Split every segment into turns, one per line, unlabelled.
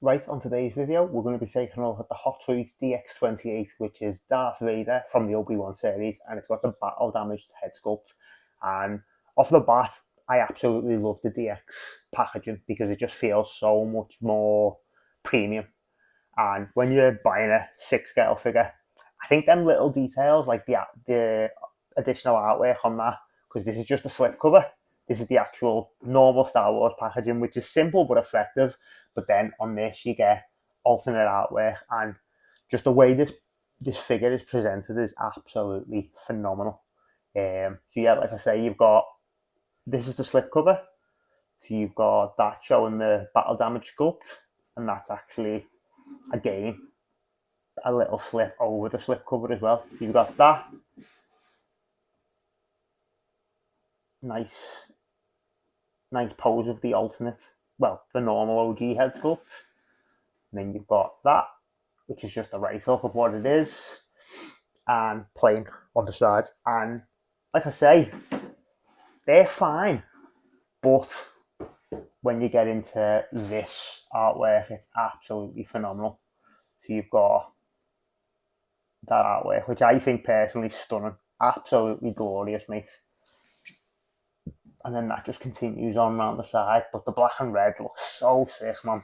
Right, on today's video, we're going to be taking a look at the Hot Toys dx28, which is Darth Vader from the Obi-Wan series, and it's got the battle damaged head sculpt. And off the bat, I absolutely love the DX packaging because it just feels so much more premium. And when you're buying a 6-scale figure, I think them little details, like the additional artwork on that, because this is just a slipcover. This is the actual normal Star Wars packaging, which is simple but effective. But then on this, you get alternate artwork, and just the way this figure is presented is absolutely phenomenal. So yeah, like I say, this is the slipcover. So you've got that showing the battle damage sculpt, and that's actually, again, a little slip over the slipcover as well. So you've got that. Nice pose of the alternate, well, the normal OG head sculpt. And then you've got that, which is just a write-up of what it is, and plain on the side. And like I say, they're fine, but when you get into this artwork, it's absolutely phenomenal. So you've got that artwork, which I think personally is stunning, absolutely glorious, mate. And then that just continues on around the side, but the black and red looks so sick, man.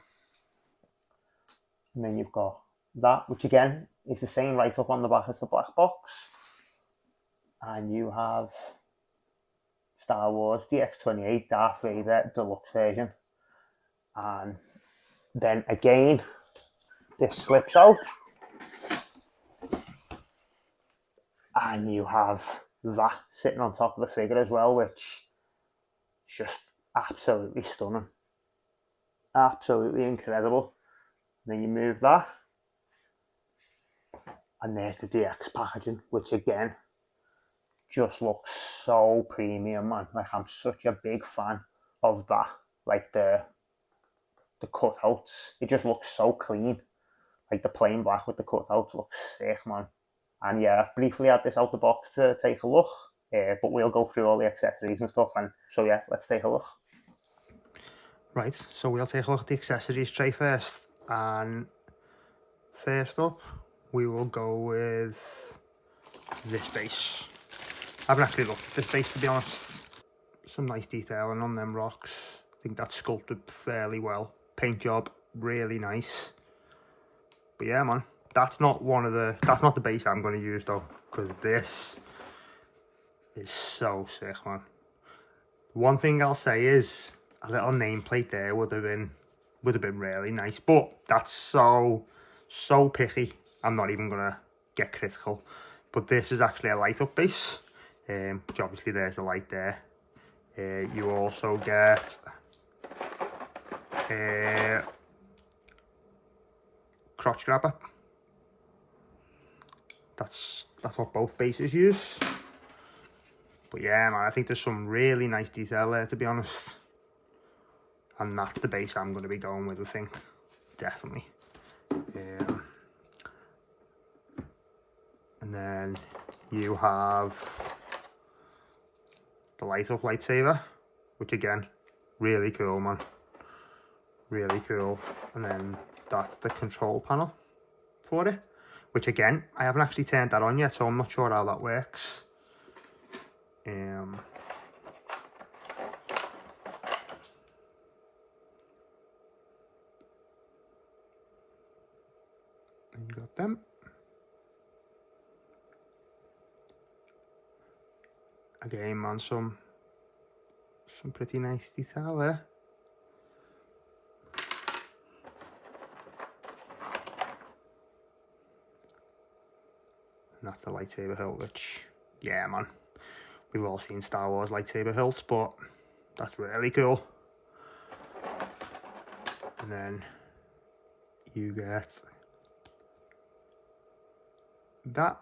And then you've got that, which again is the same write-up on the back as the black box. And you have Star Wars dx28 Darth Vader deluxe version. And then again, this slips out, and you have that sitting on top of the figure as well, which is just absolutely stunning, absolutely incredible. And then you move that, and there's the DX packaging, which again just looks so premium, man. Like, I'm such a big fan of that. Like the cutouts, it just looks so clean. Like the plain black with the cutouts looks sick, man. And yeah, I've briefly had this out the box to take a look, but we'll go through all the accessories and stuff. And so yeah, let's take a look. Right, so we'll take a look at the accessories tray first. And first up, we will go with this base. I haven't actually looked at this base, to be honest. Some nice detailing on them rocks. I think that's sculpted fairly well. Paint job, really nice. But yeah, man, that's not the base I'm going to use though, because this is so sick, man. One thing I'll say is a little nameplate there would have been really nice, but that's so picky. I'm not even gonna get critical. But this is actually a light up base, which obviously there's a light there. You also get crotch grabber. That's what both bases use. But yeah, man, I think there's some really nice detail there, to be honest. And that's the base I'm going to be going with, I think. Definitely. And then you have the light up lightsaber, which again, really cool, man. Really cool. And then that's the control panel for it, which again, I haven't actually turned that on yet, so I'm not sure how that works. And you got them. Again, man, some pretty nice detail there. And that's the lightsaber hilt, which, yeah, man, we've all seen Star Wars lightsaber hilts, but that's really cool. And then you get that,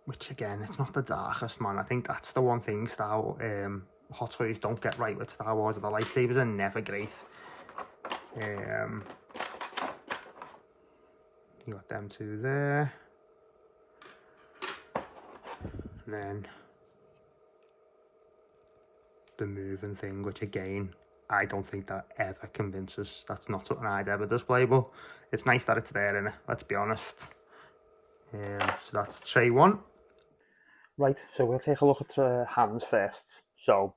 which again, it's not the darkest, man. I think that's the one thing Hot Toys don't get right with Star Wars. The lightsabers are never great. You got them two there. And then the moving thing, which again, I don't think that ever convinces. That's not something I'd ever display, but it's nice that it's there, innit? Let's be honest. So that's tray one. Right, so we'll take a look at hands first. So,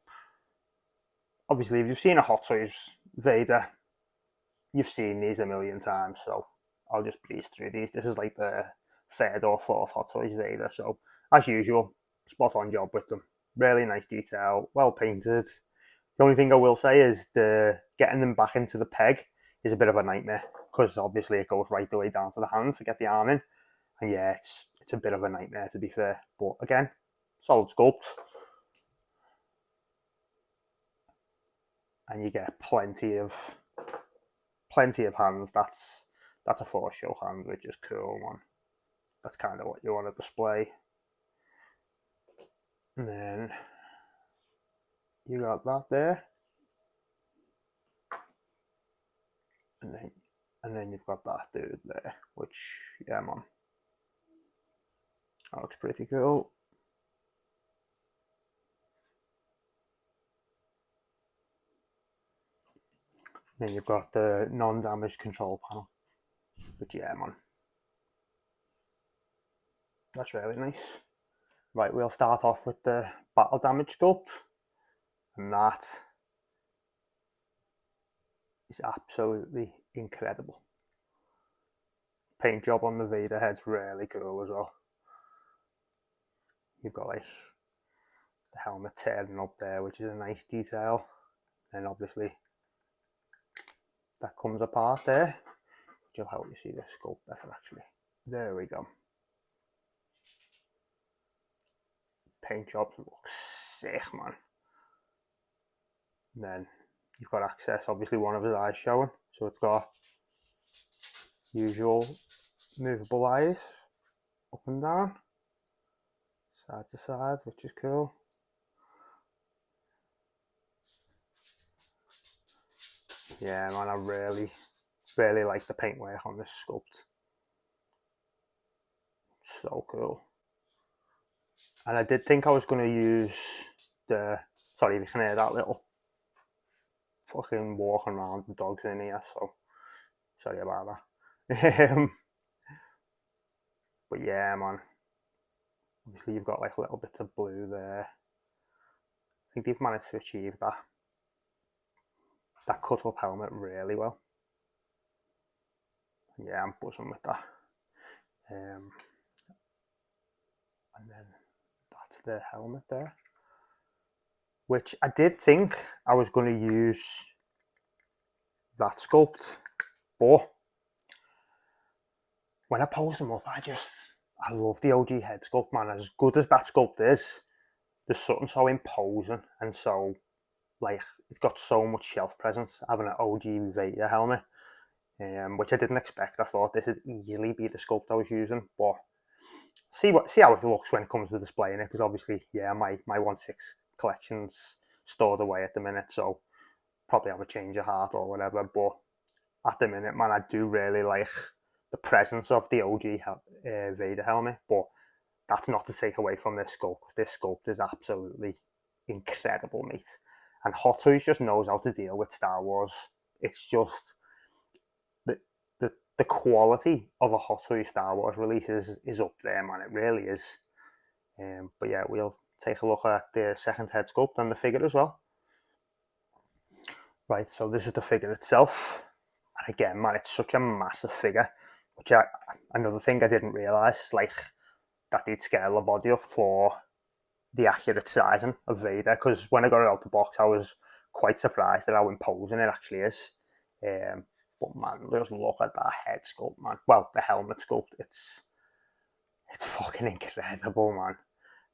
obviously, if you've seen a Hot Toys Vader, you've seen these a million times, so I'll just breeze through these. This is like the third or fourth Hot Toys Vader, so as usual, spot on job with them. Really nice detail, well painted. The only thing I will say is getting them back into the peg is a bit of a nightmare, because obviously it goes right the way down to the hand to get the arm in. And yeah, it's a bit of a nightmare, to be fair. But again, solid sculpt. And you get plenty of hands. That's a force show hand, which is cool, man. That's kind of what you want to display. And then you got that there. And then you've got that dude there, which, yeah, man. That looks pretty cool. Then you've got the non-damage control panel, which, yeah, man. That's really nice. Right, we'll start off with the battle damage sculpt, and that is absolutely incredible. Paint job on the Vader head's really cool as well. You've got like the helmet tearing up there, which is a nice detail, and obviously that comes apart there, which will help you see the sculpt better actually. There we go. Paint job looks sick, man. And then you've got access, obviously one of his eyes showing, so it's got usual movable eyes up and down, side to side, which is cool. Yeah, man, I really like the paintwork on this sculpt. So cool. And I did think I was going to use sorry, you can hear that little fucking walking around, the dog's in here, so sorry about that. But yeah, man, obviously you've got like little bits of blue there. I think they've managed to achieve that cut up helmet really well. Yeah, I'm buzzing with that. And then that's the helmet there, which I did think I was going to use that sculpt, but when I post them up, I love the OG head sculpt, man. As good as that sculpt is, there's something so imposing and so, like, it's got so much shelf presence having an OG Vader helmet, which I didn't expect. I thought this would easily be the sculpt I was using, but see how it looks when it comes to displaying it, because obviously, yeah, my 1/6 collection's stored away at the minute, so probably have a change of heart or whatever, but at the minute, man, I do really like the presence of the OG Vader helmet, but that's not to take away from this sculpt, because this sculpt is absolutely incredible, mate. And Hot Toys just knows how to deal with Star Wars. It's just the quality of a Hot Toys Star Wars release is up there, man. It really is. But yeah, we'll take a look at the second head sculpt and the figure as well. Right, so this is the figure itself. And again, man, it's such a massive figure, which another thing I didn't realise, like, that they'd scale the body up for the accurate sizing of Vader, because when I got it out the box, I was quite surprised at how imposing it actually is. But man, just look at that head sculpt, man. Well, the helmet sculpt, it's fucking incredible, man.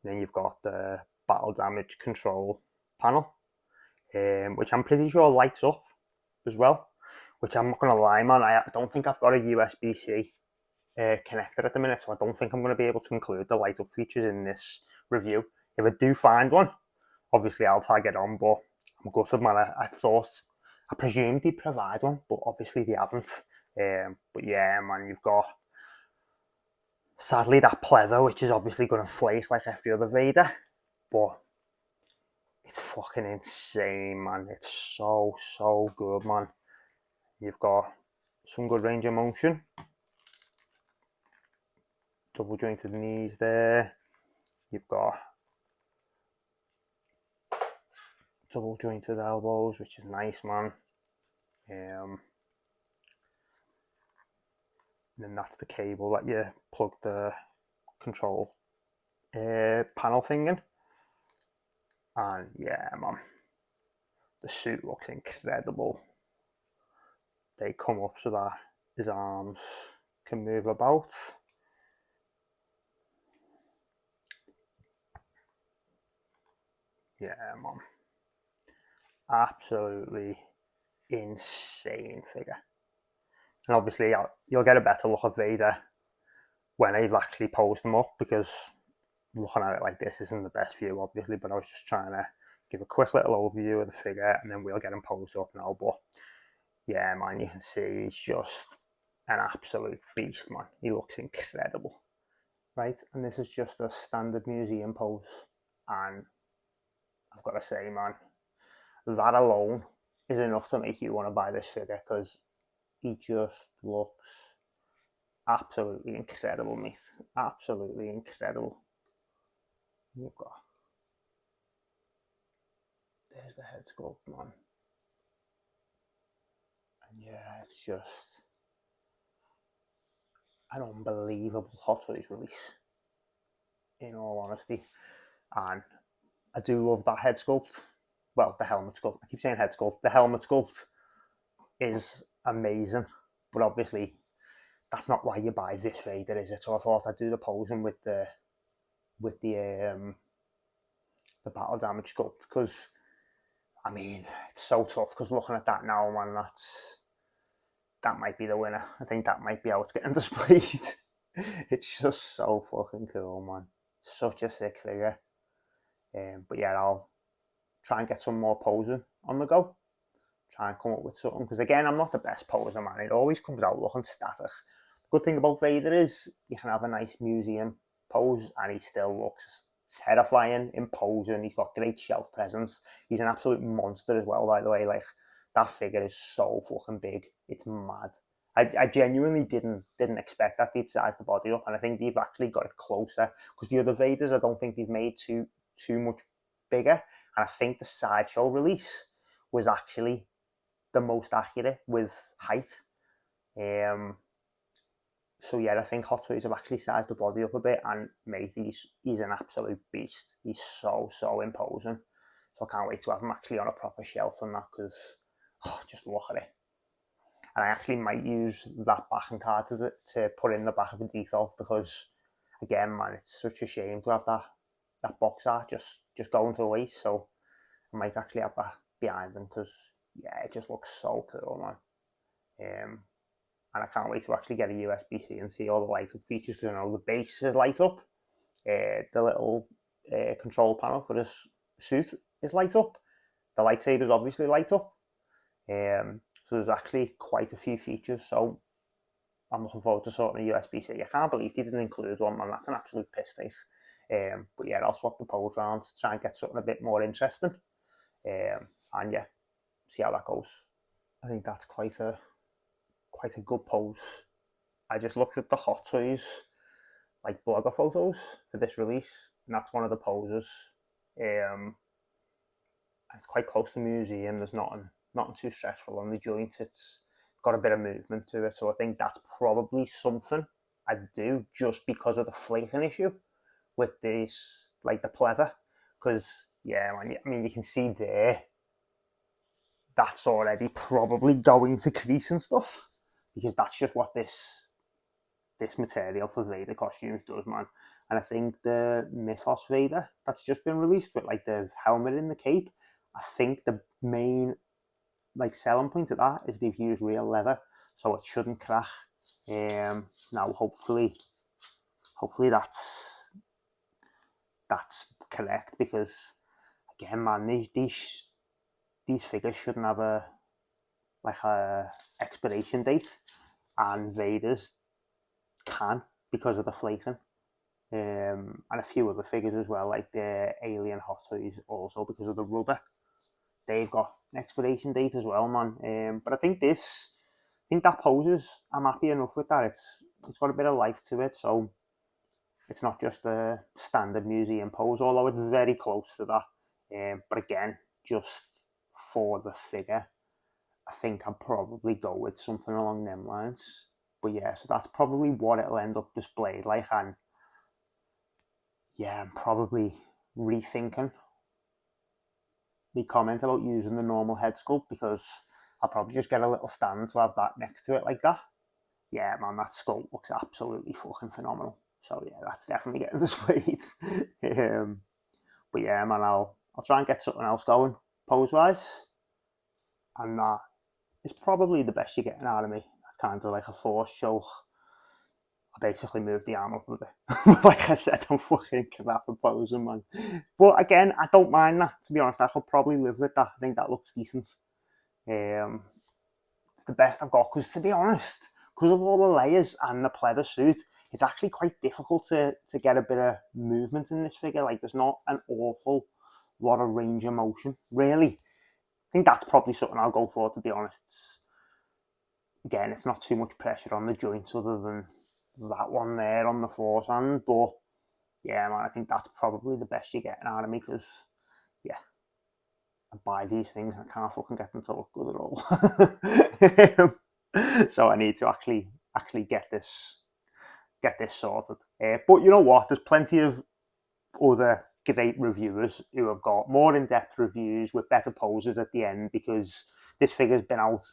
And then you've got the battle damage control panel, which I'm pretty sure lights up as well, which I'm not going to lie, man, I don't think I've got a USB-C connector at the minute, so I don't think I'm going to be able to include the light up features in this review. If I do find one, obviously I'll tag it on, but I'm gutted, man. I presumed they'd provide one, but obviously they haven't. But yeah, man, you've got, sadly, that pleather, which is obviously going to flake like every other Vader, but It's fucking insane, man. It's so good, man. You've got some good range of motion. Double jointed knees there. You've got double jointed elbows, which is nice, man. And then that's the cable that you plug the control panel thing in. And yeah, man, the suit looks incredible. They come up so that his arms can move about. Yeah, man. Absolutely insane figure. And obviously, you'll get a better look at Vader when I've actually posed them up, because looking at it like this isn't the best view, obviously, but I was just trying to give a quick little overview of the figure, and then we'll get him posed up now. But yeah, man, you can see he's just an absolute beast, man. He looks incredible, right? And this is just a standard museum pose, and I've got to say, man, that alone is enough to make you want to buy this figure, because he just looks absolutely incredible, mate. Absolutely incredible. You've got, there's the head sculpt, man. And yeah, it's just an unbelievable Hot Toys release, in all honesty. And I do love that head sculpt. Well, the helmet sculpt. I keep saying head sculpt. The helmet sculpt is amazing, but obviously that's not why you buy this Vader, is it? So I thought I'd do the posing with the battle damage sculpt, because I mean, it's so tough, because looking at that now, man, that might be the winner. I think that might be how it's getting displayed. It's just so fucking cool, man. Such a sick figure. But yeah, I'll try and get some more posing on the go. Try and come up with something, because again, I'm not the best poser, man. It always comes out looking static. The good thing about Vader is you can have a nice museum pose and he still looks terrifying, imposing. He's got great shelf presence. He's an absolute monster as well, by the way. Like, that figure is so fucking big. It's mad. I genuinely didn't expect that they'd size the body up, and I think they've actually got it closer, because the other Vaders I don't think they've made too much bigger, and I think the sideshow release was actually the most accurate with height. So yeah, I think Hot Toys have actually sized the body up a bit, and mate, he's an absolute beast. He's so imposing. So I can't wait to have him actually on a proper shelf and that, because just look at it. And I actually might use that backing card to put in the back of a detail, because again, man, it's such a shame to have that box art just going to waste. So I might actually have that behind them, because yeah, it just looks so cool, man. And I can't wait to actually get a USB-C and see all the light up features, because I know the base is light up, the little control panel for this suit is light up, the lightsabers obviously light up, so there's actually quite a few features. So I'm looking forward to sorting a USB-C. I can't believe they didn't include one, man. That's an absolute piss take. But yeah, I'll swap the poles around to try and get something a bit more interesting, and yeah, see how that goes. I think that's quite a good pose. I just looked at the Hot Toys like blogger photos for this release, and that's one of the poses. It's quite close to the museum. There's nothing too stressful on the joints. It's got a bit of movement to it, so I think that's probably something I'd do, just because of the flaking issue with this, like the pleather. Because yeah, man, I mean, you can see there that's already probably going to crease and stuff, because that's just what this material for Vader costumes does, man. And I think the Mythos Vader that's just been released with like the helmet and the cape, I think the main like selling point of that is they've used real leather, so it shouldn't crack. Now hopefully that's correct, because again, man, these figures shouldn't have a expiration date, and Vader's can, because of the flaking. and a few other figures as well, like the Alien Hot Toys also, because of the rubber. They've got an expiration date as well, man. But I think that poses, I'm happy enough with that. It's got a bit of life to it, so it's not just a standard museum pose, although it's very close to that. But again, just for the figure, I think I'd probably go with something along them lines. But yeah, so that's probably what it'll end up displayed like. And yeah, I'm probably rethinking my comment about using the normal head sculpt, because I'll probably just get a little stand to have that next to it like that. Yeah, man, that sculpt looks absolutely fucking phenomenal. So yeah, that's definitely getting displayed. But yeah, man, I'll try and get something else going pose wise, and that is probably the best you're getting out of me. That's kind of like a force choke. I basically moved the arm up a bit. Like I said, I'm fucking crap at posing, man. But again, I don't mind that, to be honest. I could probably live with that. I think that looks decent. It's the best I've got, because to be honest, because of all the layers and the pleather suit, it's actually quite difficult to get a bit of movement in this figure. Like, there's not an awful lot of range of motion, really. I think that's probably something I'll go for, to be honest. Again, it's not too much pressure on the joints other than that one there on the force hand. But yeah, man, I think that's probably the best you're getting out of me, because yeah, I buy these things and I can't fucking get them to look good at all. So I need to actually get this sorted. But you know what? There's plenty of other great reviewers who have got more in-depth reviews with better poses at the end, because this figure's been out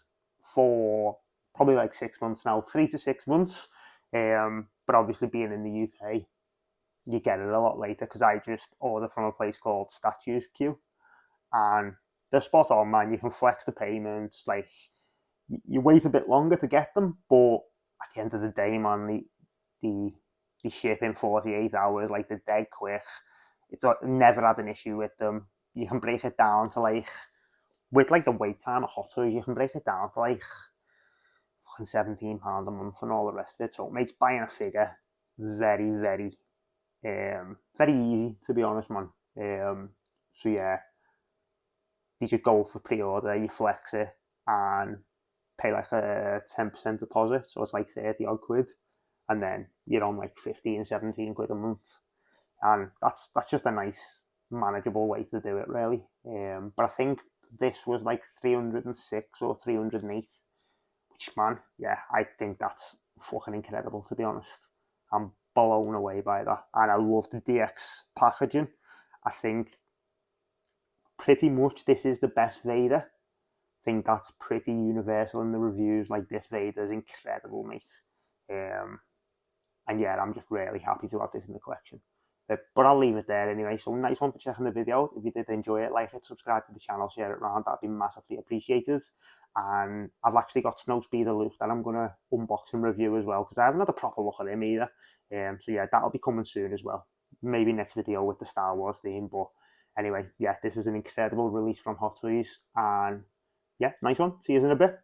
for probably like 6 months now, 3 to 6 months. But obviously, being in the UK, you get it a lot later, because I just ordered from a place called Statues Queue, and they're spot on, man. You can flex the payments, like, you wait a bit longer to get them, but at the end of the day, man, the ship in 48 hours, like, they're dead quick. It's never had an issue with them. You can break it down to, like, with like the wait time of Hot Toys, you can break it down to like fucking £17 a month and all the rest of it. So it makes buying a figure very, very, very easy, to be honest, man. So yeah, you just go for pre-order, you flex it, and pay like a 10% deposit, so it's like 30 odd quid, and then you're on like 15, 17 quid a month, and that's just a nice, manageable way to do it, really. But I think this was like 306 or 308, which, man, yeah, I think that's fucking incredible, to be honest. I'm blown away by that, and I love the DX packaging. I think pretty much this is the best Vader. I think that's pretty universal in the reviews. Like, this Vader is incredible, mate. And yeah, I'm just really happy to have this in the collection. But I'll leave it there anyway. So nice one for checking the video out. If you did enjoy it, like it, subscribe to the channel, share it around. That'd be massively appreciated. And I've actually got Snowspeeder Luke that I'm going to unbox and review as well, because I haven't had a proper look at him either. So yeah, that'll be coming soon as well. Maybe next video with the Star Wars theme. But anyway, yeah, this is an incredible release from Hot Toys. And yeah, nice one. See you in a bit.